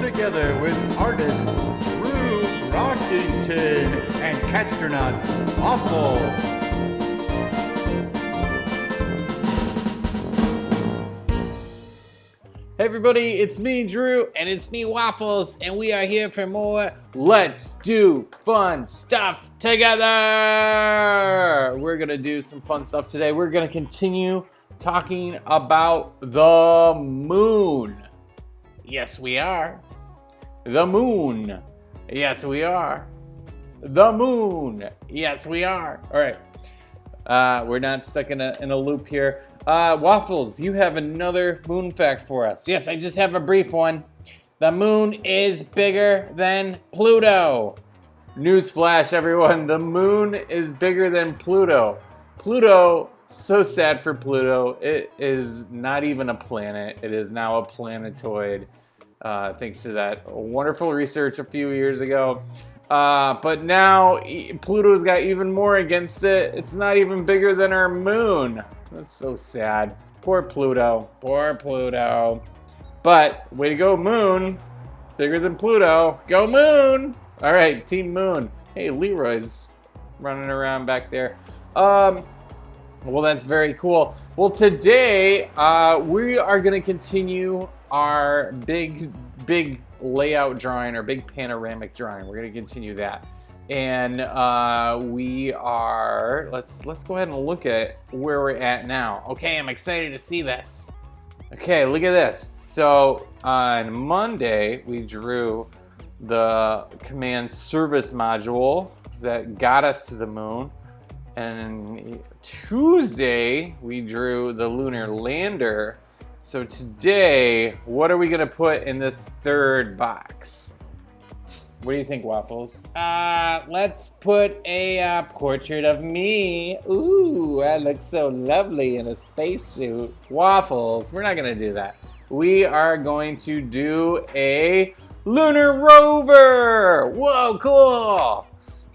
together with artist Drew Rockington and Catstronaut Waffles. Hey everybody, it's me, Drew, and it's me, Waffles, and we are here for more Let's Do Fun Stuff Together! We're gonna do some fun stuff today. We're gonna continue talking about the moon. Yes, we are. The moon. Yes, we are. The moon. Yes, we are. All right. We're not stuck in a loop here. Waffles, you have another moon fact for us. Yes, I just have a brief one. The moon is bigger than Pluto. Newsflash, everyone. The moon is bigger than Pluto. Pluto, so sad for Pluto. It is not even a planet. It is now a planetoid, thanks to that wonderful research a few years ago. But now Pluto's got even more against it. It's not even bigger than our moon. That's so sad. Poor Pluto. Poor Pluto. But way to go, moon. Bigger than Pluto. Go moon. All right, Team Moon. Hey, Leroy's running around back there. Well, that's very cool. Well, today we are going to continue our big layout drawing, or big panoramic drawing. We're going to continue that. And we are, let's go ahead and look at where we're at now. Okay, I'm excited to see this. Okay, look at this. So on Monday, we drew the command service module that got us to the moon. And Tuesday, we drew the lunar lander. So today, what are we gonna put in this third box? What do you think, Waffles? Let's put a portrait of me. Ooh, I look so lovely in a spacesuit. Waffles, we're not gonna do that. We are going to do a Lunar Rover. Whoa, cool.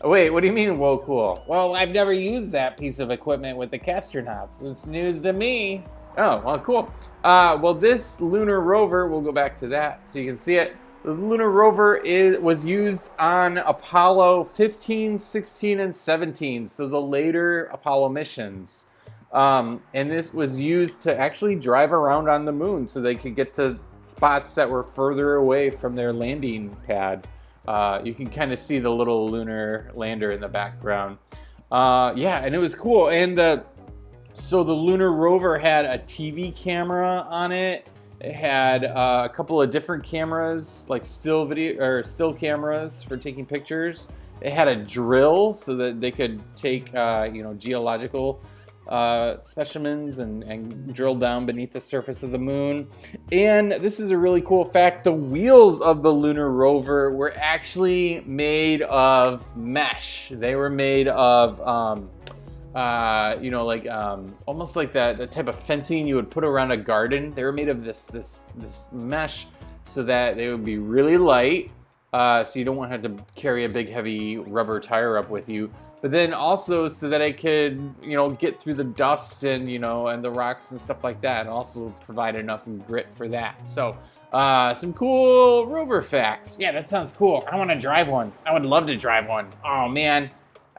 Wait, what do you mean, whoa, cool? Well, I've never used that piece of equipment with the Catstronauts. It's news to me. Oh, well, cool. Well, this Lunar Rover, we'll go back to that so you can see it. The Lunar Rover was used on Apollo 15, 16, and 17, so the later Apollo missions. And this was used to actually drive around on the moon so they could get to spots that were further away from their landing pad. You can kind of see the little lunar lander in the background. Yeah, and it was cool. And so the Lunar Rover had a TV camera on it. It had a couple of different cameras, like still cameras for taking pictures. It had a drill so that they could take geological specimens and drill down beneath the surface of the moon. And this is a really cool fact: the wheels of the Lunar Rover were actually made of mesh. They were made of almost like that type of fencing you would put around a garden. They were made of this mesh so that they would be really light, so you don't want to have to carry a big heavy rubber tire up with you. But then also so that it could, get through the dust and the rocks and stuff like that, and also provide enough grit for that. So some cool rover facts. Yeah, that sounds cool. I want to drive one. I would love to drive one. Oh man.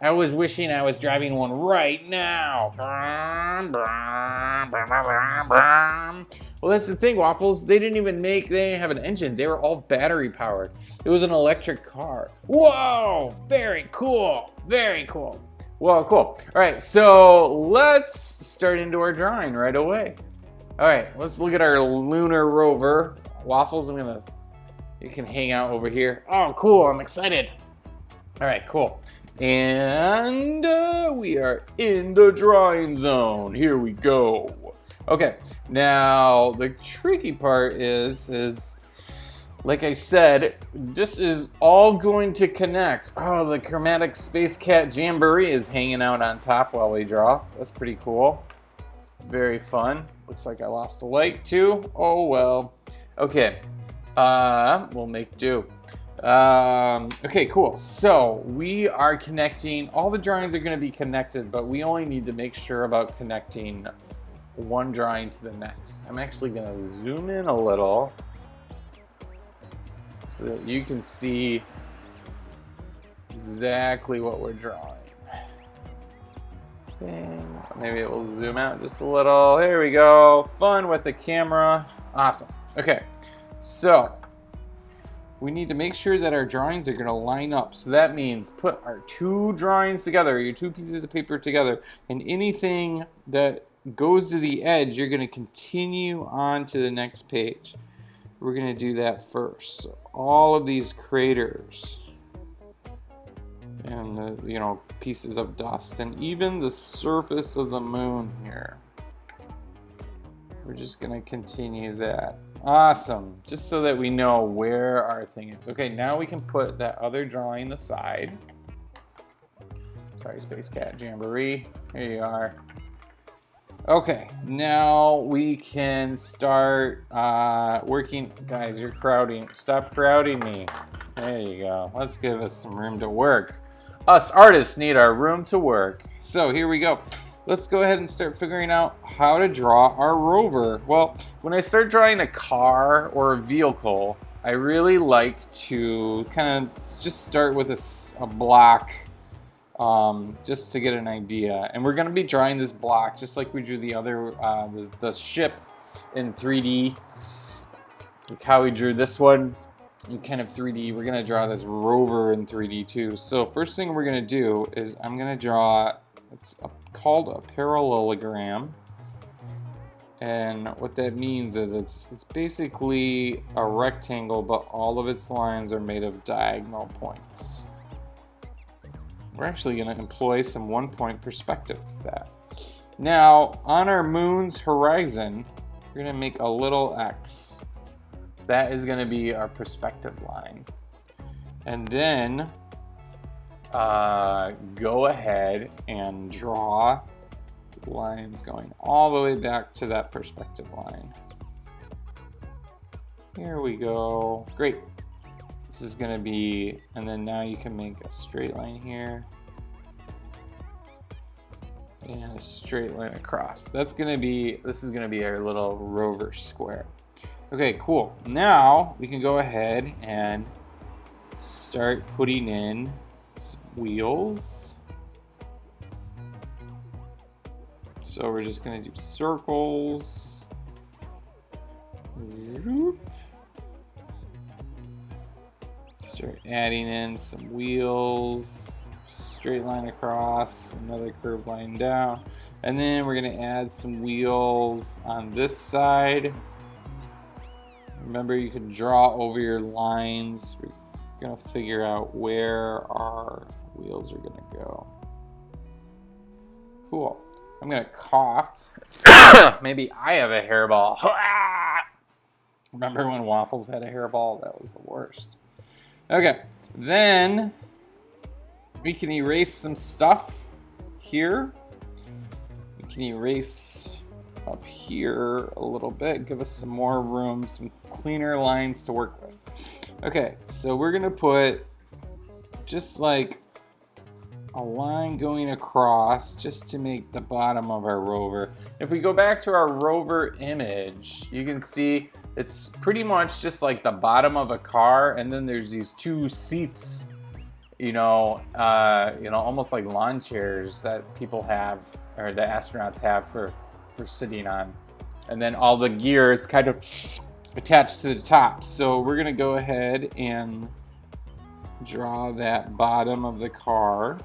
I was wishing I was driving one right now. Well, that's the thing, Waffles. They didn't have an engine. They were all battery powered. It was an electric car. Whoa, very cool. Very cool. Well, cool. All right, so let's start into our drawing right away. All right, let's look at our Lunar Rover. Waffles, you can hang out over here. Oh, cool, I'm excited. All right, cool. And we are in the drawing zone. Here we go. Okay, now the tricky part is like I said, this is all going to connect. Oh, the chromatic Space Cat Jamboree is hanging out on top while we draw. That's pretty cool. Very fun. Looks like I lost the light too. Oh well. Okay, we'll make do. Okay, cool. So we are connecting, all the drawings are going to be connected, but we only need to make sure about connecting one drawing to the next. I'm actually going to zoom in a little. so that you can see exactly what we're drawing. Maybe it will zoom out just a little. There we go. Fun with the camera. Awesome. Okay, so we need to make sure that our drawings are going to line up. So that means put our two drawings together, your two pieces of paper together, and anything that goes to the edge, you're going to continue on to the next page. We're going to do that first. So all of these craters and the pieces of dust and even the surface of the moon here. We're just going to continue that. Awesome. Just so that we know where our thing is. Okay, now we can put that other drawing aside. Sorry, Space Cat Jamboree. Here you are. Okay, now we can start working. Guys, you're crowding. Stop crowding me. There you go. Let's give us some room to work. Us artists need our room to work. So here we go. Let's go ahead and start figuring out how to draw our rover. Well, when I start drawing a car or a vehicle, I really like to kind of just start with a block just to get an idea. And we're going to be drawing this block just like we drew the other, the ship in 3D. Like how we drew this one in kind of 3D. We're going to draw this rover in 3D too. So first thing we're going to do is I'm going to draw, it's called a parallelogram. And what that means is it's basically a rectangle, but all of its lines are made of diagonal points. We're actually going to employ some one-point perspective with that. Now, on our moon's horizon, we're going to make a little X. That is going to be our perspective line. And then go ahead and draw lines going all the way back to that perspective line. Here we go. Great. This is going to be, and then now you can make a straight line here and a straight line across. This is going to be our little rover square. Okay, cool. Now we can go ahead and start putting in some wheels. So we're just going to do circles. Start adding in some wheels, straight line across, another curved line down, and then we're going to add some wheels on this side. Remember, you can draw over your lines. We're going to figure out where our wheels are going to go. Cool. I'm going to cough. Maybe I have a hairball. Remember when Waffles had a hairball? That was the worst. Okay, then we can erase some stuff here. We can erase up here a little bit, give us some more room, some cleaner lines to work with. Okay, so we're gonna put just like a line going across just to make the bottom of our rover. If we go back to our rover image, you can see it's pretty much just like the bottom of a car, and then there's these two seats, almost like lawn chairs that people have, or the astronauts have for sitting on. And then all the gear is kind of attached to the top. So we're gonna go ahead and draw that bottom of the car.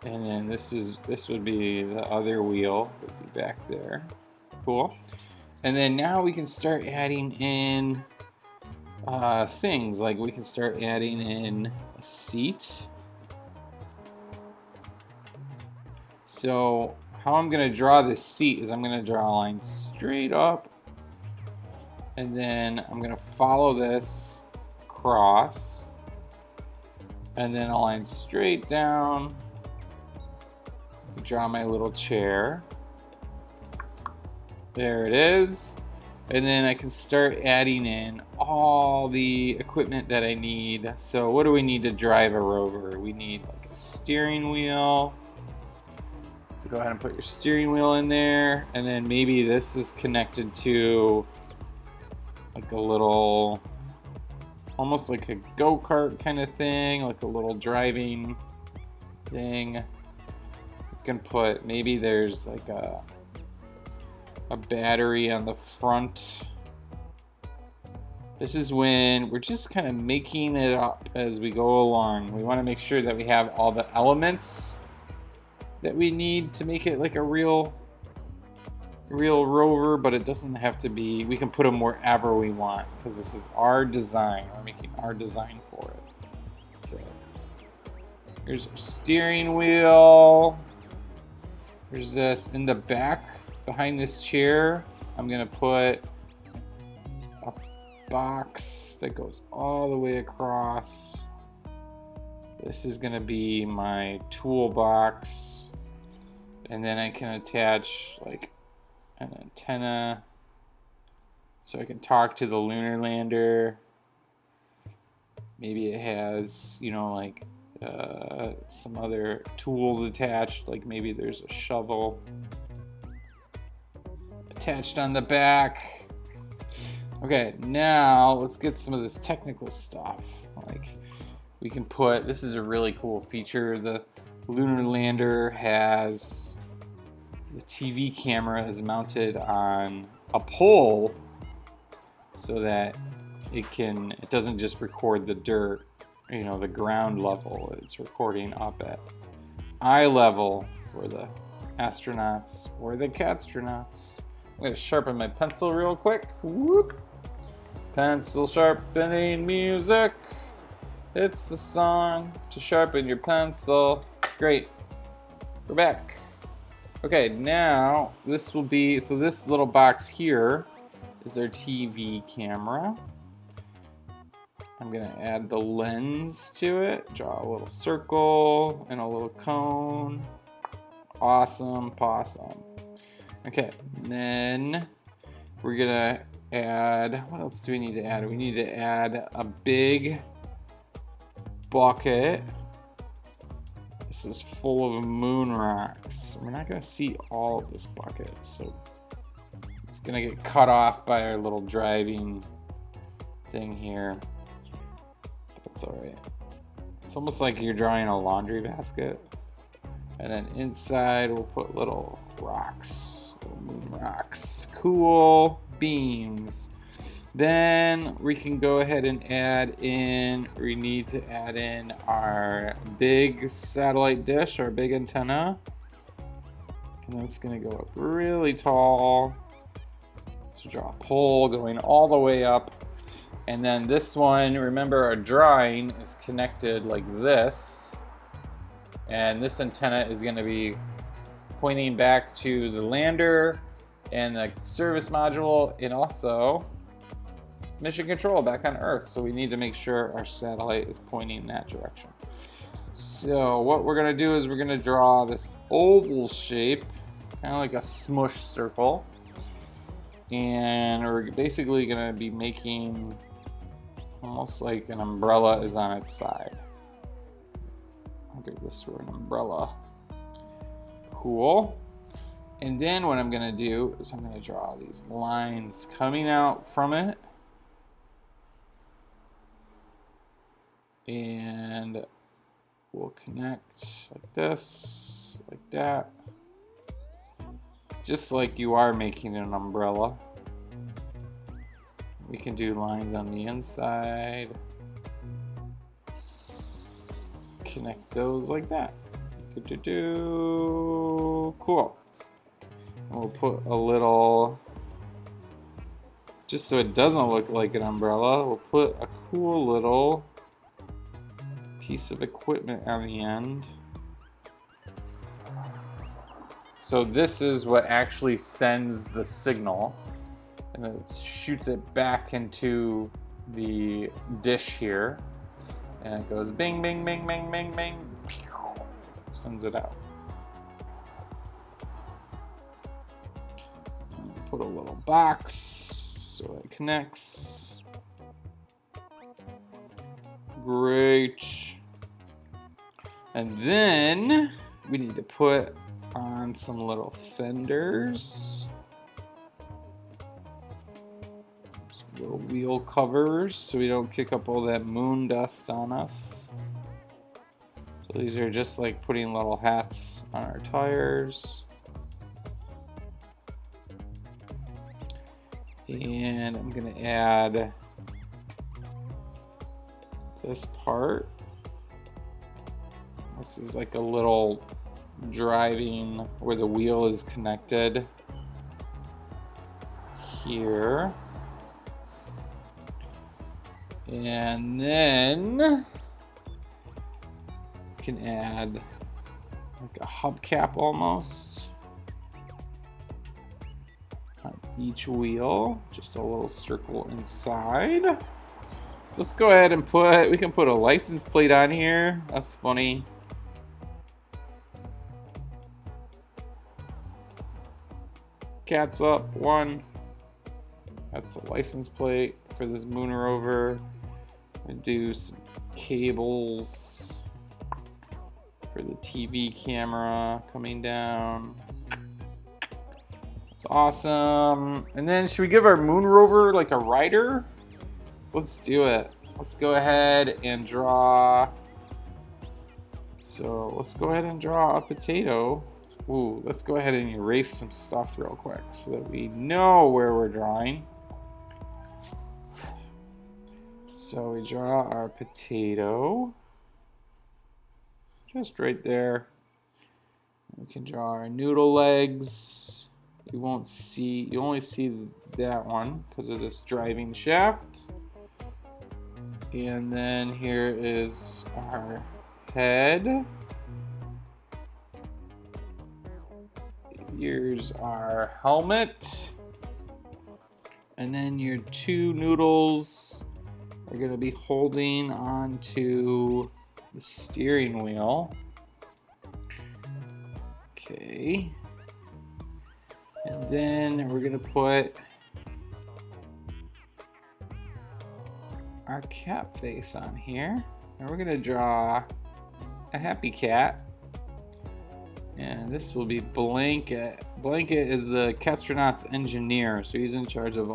And then this would be the other wheel, would be back there. Cool. And then now we can start adding in things, like we can start adding in a seat. So how I'm gonna draw this seat is I'm gonna draw a line straight up, and then I'm gonna follow this across, and then a line straight down. Draw my little chair. There it is. And then I can start adding in all the equipment that I need. So what do we need to drive a rover? We need like a steering wheel. So go ahead and put your steering wheel in there. And then maybe this is connected to like a little, almost like a go-kart kind of thing, like a little driving thing. You can put, maybe there's like a battery on the front. This is when we're just kind of making it up as we go along. We want to make sure that we have all the elements that we need to make it like a real rover, but it doesn't have to be. We can put them wherever we want because this is our design. We're making our design for it. Okay. Here's our steering wheel. There's this in the back behind this chair. I'm gonna put a box that goes all the way across. This is gonna be my toolbox, and then I can attach like an antenna so I can talk to the lunar lander. Maybe it has, you know, like some other tools attached, like maybe there's a shovel attached on the back. Okay, now let's get some of this technical stuff. Like we can put, this is a really cool feature. The lunar lander has, the TV camera is mounted on a pole so that it doesn't just record the dirt, you know, the ground level. It's recording up at eye level for the astronauts or the catstronauts. I'm gonna sharpen my pencil real quick. Whoop. Pencil sharpening music. It's a song to sharpen your pencil. Great. We're back. Okay, now this will be, so this little box here is our TV camera. I'm gonna add the lens to it, draw a little circle and a little cone. Awesome, possum. Okay, then we're gonna add, what else do we need to add? We need to add a big bucket. This is full of moon rocks. We're not gonna see all of this bucket, so it's gonna get cut off by our little driving thing here. That's all right. It's almost like you're drawing a laundry basket. And then inside we'll put little rocks, little moon rocks. Cool beans. Then we can go ahead and we need to add in our big satellite dish, our big antenna. And that's gonna go up really tall. So draw a pole going all the way up. And then this one, remember our drawing is connected like this. And this antenna is gonna be pointing back to the lander and the service module, and also mission control back on Earth. So we need to make sure our satellite is pointing in that direction. So what we're gonna do is we're gonna draw this oval shape, kind of like a smush circle. And we're basically gonna be making almost like an umbrella is on its side. I'll give this word an umbrella. Cool. And then what I'm gonna do is I'm gonna draw these lines coming out from it. And we'll connect like this, like that. Just like you are making an umbrella. We can do lines on the inside. Connect those like that. Cool. And we'll put a little, just so it doesn't look like an umbrella, we'll put a cool little piece of equipment on the end. So this is what actually sends the signal, and it shoots it back into the dish here, and it goes bing, bing, bing, bing, bing, bing, sends it out. Put a little box so it connects. Great. And then we need to put on some little fenders. So little wheel covers so we don't kick up all that moon dust on us. So these are just like putting little hats on our tires. And I'm gonna add this part. This is like a little driving where the wheel is connected here. And then you can add like a hubcap almost on each wheel, just a little circle inside. Let's go ahead and we can put a license plate on here. That's funny. Cats up, 1. That's the license plate for this Lunar Rover. And do some cables for the TV camera coming down. That's awesome. And then should we give our Lunar Rover like a rider? Let's do it. Let's go ahead and draw. So let's go ahead and draw a potato. Ooh, let's go ahead and erase some stuff real quick so that we know where we're drawing. So we draw our potato just right there. We can draw our noodle legs. You only see that one because of this driving shaft. And then here is our head. Here's our helmet. And then your 2 noodles are going to be holding onto the steering wheel. Okay. And then we're going to put our cat face on here. And we're going to draw a happy cat. And this will be Blanket. Blanket is the Castronaut's engineer, so he's in charge of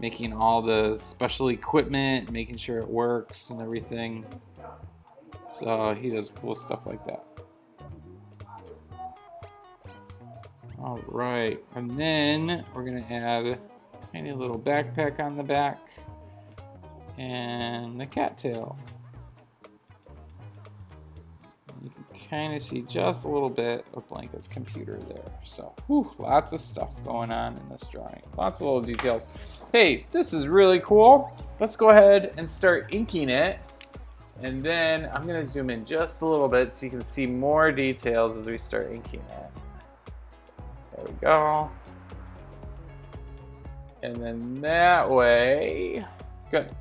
making all the special equipment, making sure it works and everything. So he does cool stuff like that. All right, and then we're gonna add a tiny little backpack on the back and the cattail. You can kind of see just a little bit of Blanket's computer there. So, whew, lots of stuff going on in this drawing. Lots of little details. Hey, this is really cool. Let's go ahead and start inking it. And then I'm going to zoom in just a little bit so you can see more details as we start inking it. There we go. And then that way, good.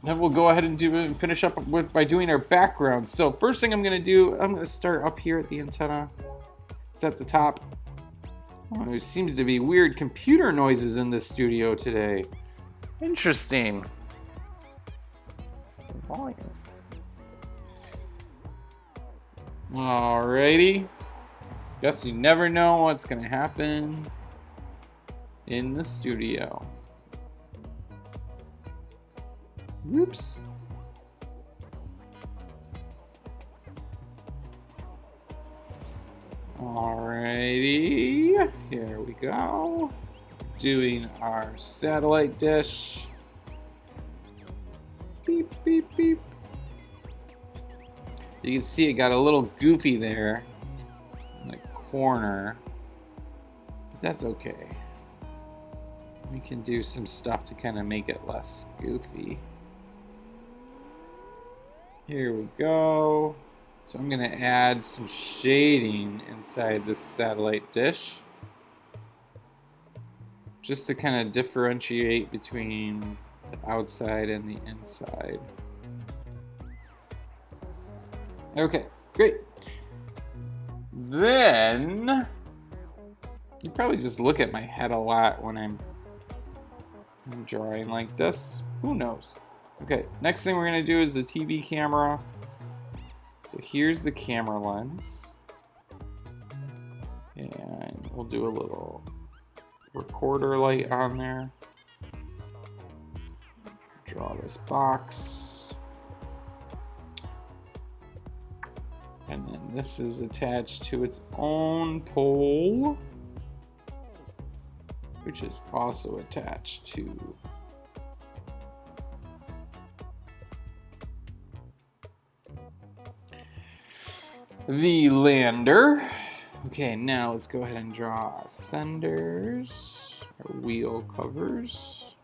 Then we'll go ahead and finish up by doing our background. So first thing I'm going to do, I'm going to start up here at the antenna. It's at the top. Oh, there seems to be weird computer noises in this studio today. Interesting. Volume. Alrighty. Guess you never know what's going to happen in the studio. Whoops. Alrighty, here we go. Doing our satellite dish. Beep, beep, beep. You can see it got a little goofy there in the corner, but that's okay. We can do some stuff to kind of make it less goofy. Here we go. So I'm going to add some shading inside this satellite dish, just to kind of differentiate between the outside and the inside. Okay, great. Then you probably just look at my head a lot when I'm drawing like this. Who knows? Okay, next thing we're going to do is the TV camera. So here's the camera lens. And we'll do a little recorder light on there. Draw this box. And then this is attached to its own pole, which is also attached to the lander. Okay, now let's go ahead and draw our fenders, our wheel covers.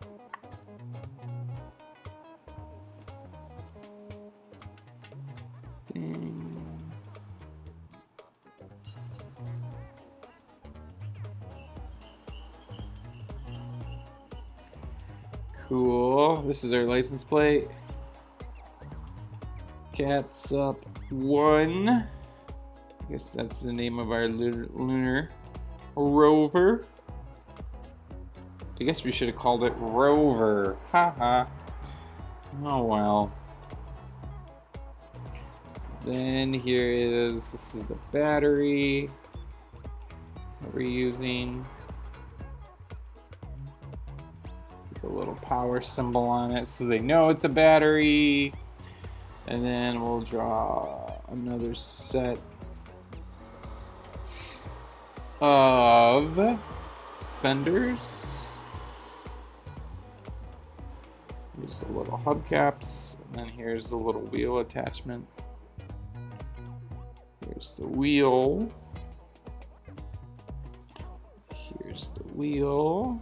Ding. Cool. This is our license plate. Cats Up 1. I guess that's the name of our Lunar Rover. I guess we should have called it Rover. Haha. Oh well. Then this is the battery that we're using. With a little power symbol on it so they know it's a battery. And then we'll draw another set of fenders. Here's the little hubcaps, and then here's the little wheel attachment. Here's the wheel. Here's the wheel.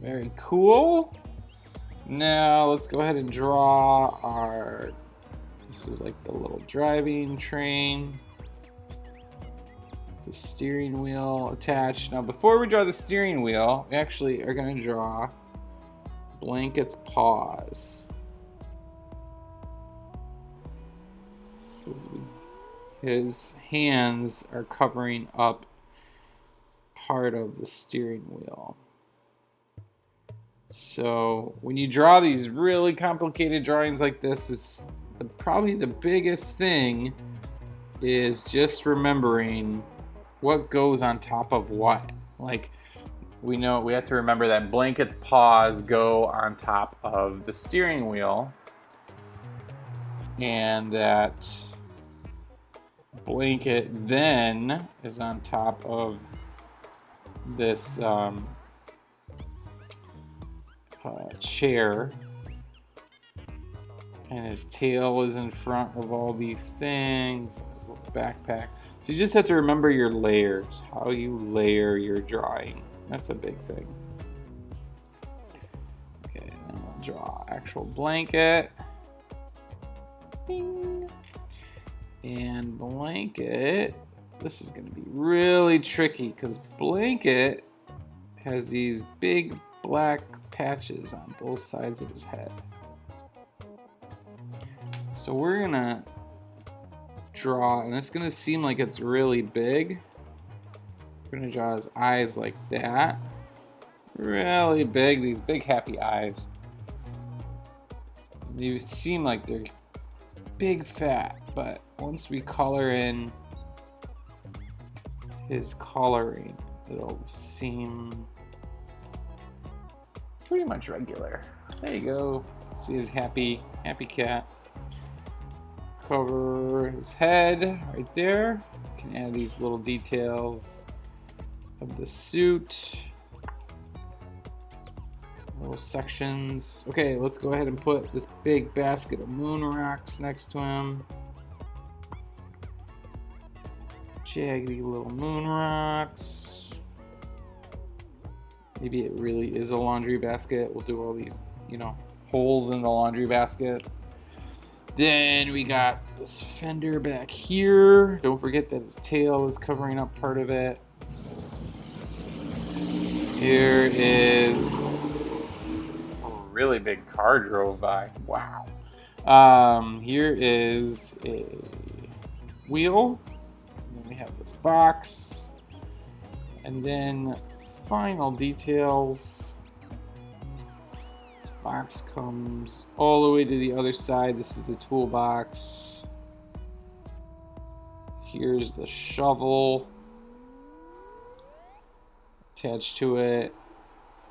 Very cool. Now let's go ahead and draw our, this is like the little driving train. The steering wheel attached. Now before we draw the steering wheel, we actually are going to draw Blanket's paws. His hands are covering up part of the steering wheel. So when you draw these really complicated drawings like this, is probably the biggest thing is just remembering what goes on top of what. Like, we have to remember that Blanket's paws go on top of the steering wheel, and that Blanket then is on top of this chair, and his tail is in front of all these things, his little backpack. So you just have to remember your layers, how you layer your drawing. That's a big thing. Okay, then we'll draw actual Blanket. Bing. And Blanket, this is going to be really tricky because Blanket has these big black patches on both sides of his head. So we're going to draw, and it's going to seem like it's really big. We're going to draw his eyes like that. Really big, these big happy eyes. They seem like they're big fat, but once we color in his coloring, it'll seem pretty much regular. There you go. See his happy cat. Cover his head right there. You can add these little details of the suit. Little sections. Okay, let's go ahead and put this big basket of moon rocks next to him. Jaggedy little moon rocks. Maybe it really is a laundry basket. We'll do all these, holes in the laundry basket. Then we got this fender back here. Don't forget that his tail is covering up part of it. Here is a really big car drove by. Wow. Here is a wheel. And then we have this box. And then final details. This box comes all the way to the other side. This is the toolbox. Here's the shovel. attached to it.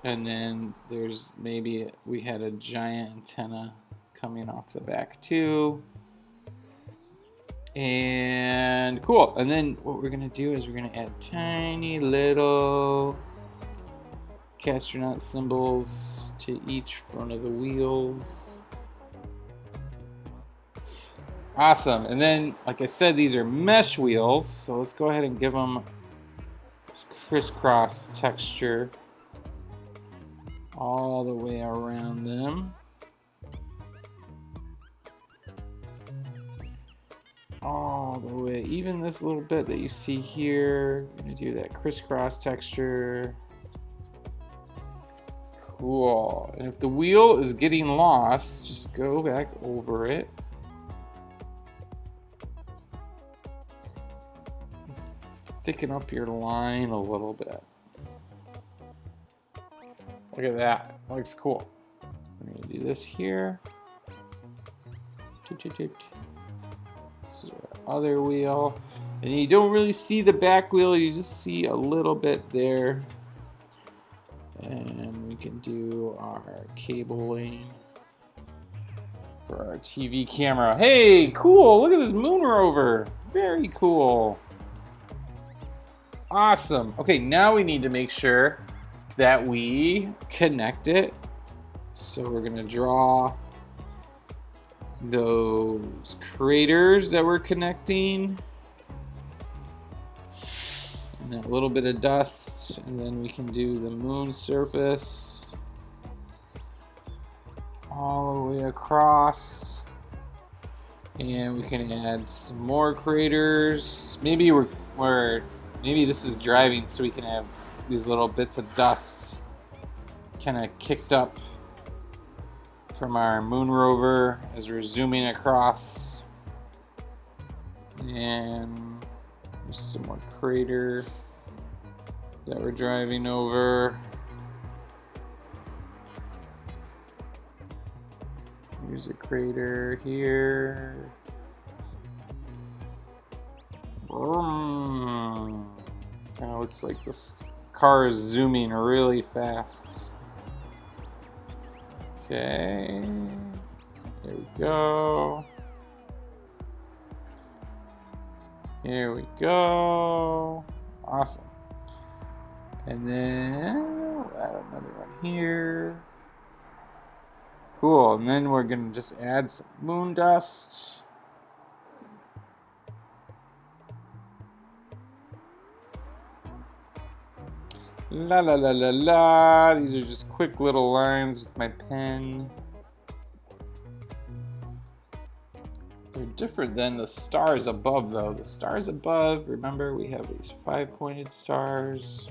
And then there's maybe we had a giant antenna coming off the back too. And cool. And then what we're gonna do is we're gonna add tiny little astronaut symbols to each front of the wheels. Awesome. And then, like I said, these are mesh wheels. So let's go ahead and give them this crisscross texture all the way around them. All the way, even this little bit that you see here, I'm gonna do that crisscross texture. Cool. And if the wheel is getting lost, just go back over it. Thicken up your line a little bit. Look at that. That looks cool. I'm gonna do this here. This is our other wheel. And you don't really see the back wheel, you just see a little bit there. And we can do our cabling for our TV camera. Hey, cool! Look at this Moon Rover. Very cool. Awesome. Okay, now we need to make sure that we connect it. So we're gonna draw those craters that we're connecting. And a little bit of dust, and then we can do the moon surface all the way across. And we can add some more craters. Maybe maybe this is driving, so we can have these little bits of dust kind of kicked up from our moon rover as we're zooming across. And there's some more crater that we're driving over. Here's a crater here. Kind of looks like this car is zooming really fast. Okay, there we go. Here we go. Awesome. And then we'll add another one here. Cool. And then we're going to just add some moon dust. La la la la la. These are just quick little lines with my pen. They're different than the stars above, though. The stars above, remember, we have these 5-pointed stars.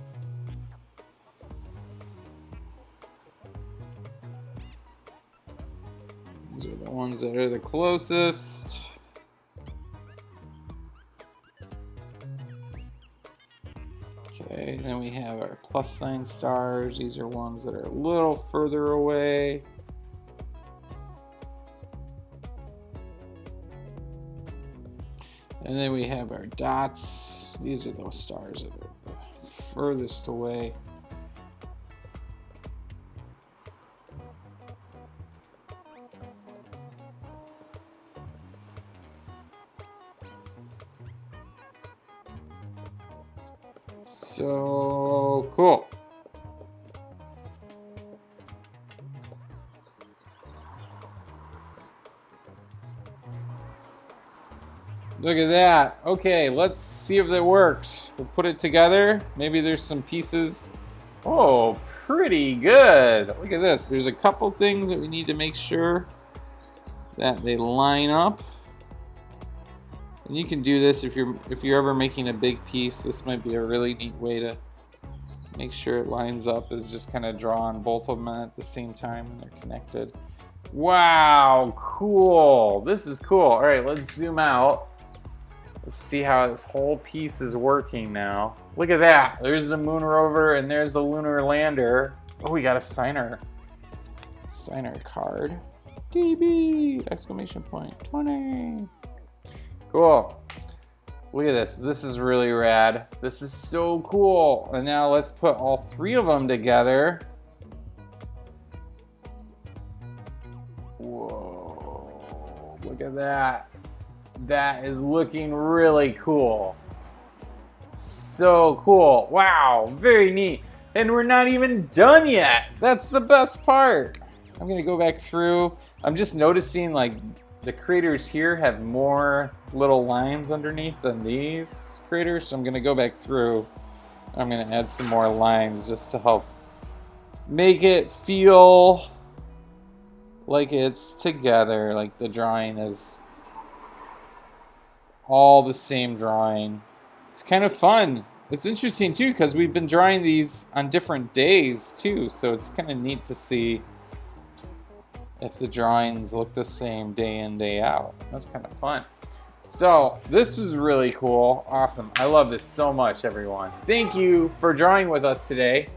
These are the ones that are the closest. Okay, then we have our plus sign stars. These are ones that are a little further away. And then we have our dots. These are those stars that are the furthest away. So cool. Look at that. Okay, let's see if that works. We'll put it together. Maybe there's some pieces. Oh, pretty good. Look at this. There's a couple things that we need to make sure that they line up. And you can do this if you're ever making a big piece. This might be a really neat way to make sure it lines up, is just kind of draw on both of them at the same time when they're connected. Wow, cool. This is cool. All right, let's zoom out. Let's see how this whole piece is working now. Look at that. There's the Moon Rover and there's the lunar lander. Oh, we got a signer card. DB! Exclamation point 20. Cool. Look at this. This is really rad. This is so cool. And now let's put all 3 of them together. Whoa, look at that. That is looking really cool. So cool. Wow, very neat. And we're not even done yet. That's the best part. I'm gonna go back through. I'm just noticing like the craters here have more little lines underneath than these craters. So I'm gonna go back through. I'm gonna add some more lines just to help make it feel like it's together, like the drawing is all the same drawing. It's kind of fun. It's interesting too because we've been drawing these on different days too, so it's kind of neat to see if the drawings look the same day in, day out. That's kind of fun. So this was really cool. Awesome. I love this so much, everyone. Thank you for drawing with us today.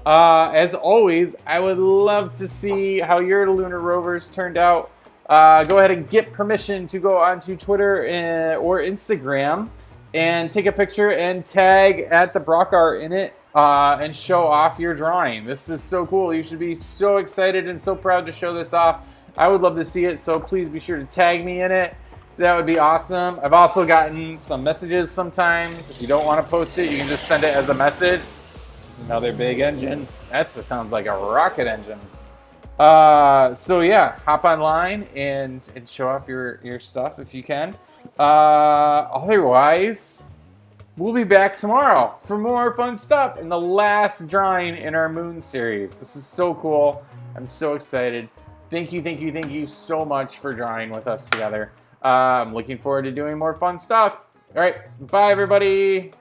As always, I would love to see how your lunar rovers turned out. Go ahead and get permission to go onto Twitter or Instagram and take a picture and tag at the Brock Art in it and show off your drawing. This is so cool. You should be so excited and so proud to show this off. I would love to see it, so please be sure to tag me in it. That would be awesome. I've also gotten some messages sometimes. If you don't want to post it, you can just send it as a message. There's another big engine. That sounds like a rocket engine. So yeah, hop online and show off your stuff if you can. Otherwise, we'll be back tomorrow for more fun stuff in the last drawing in our moon series. This is so cool. I'm so excited. Thank you so much for drawing with us together. I'm looking forward to doing more fun stuff. All right, bye everybody.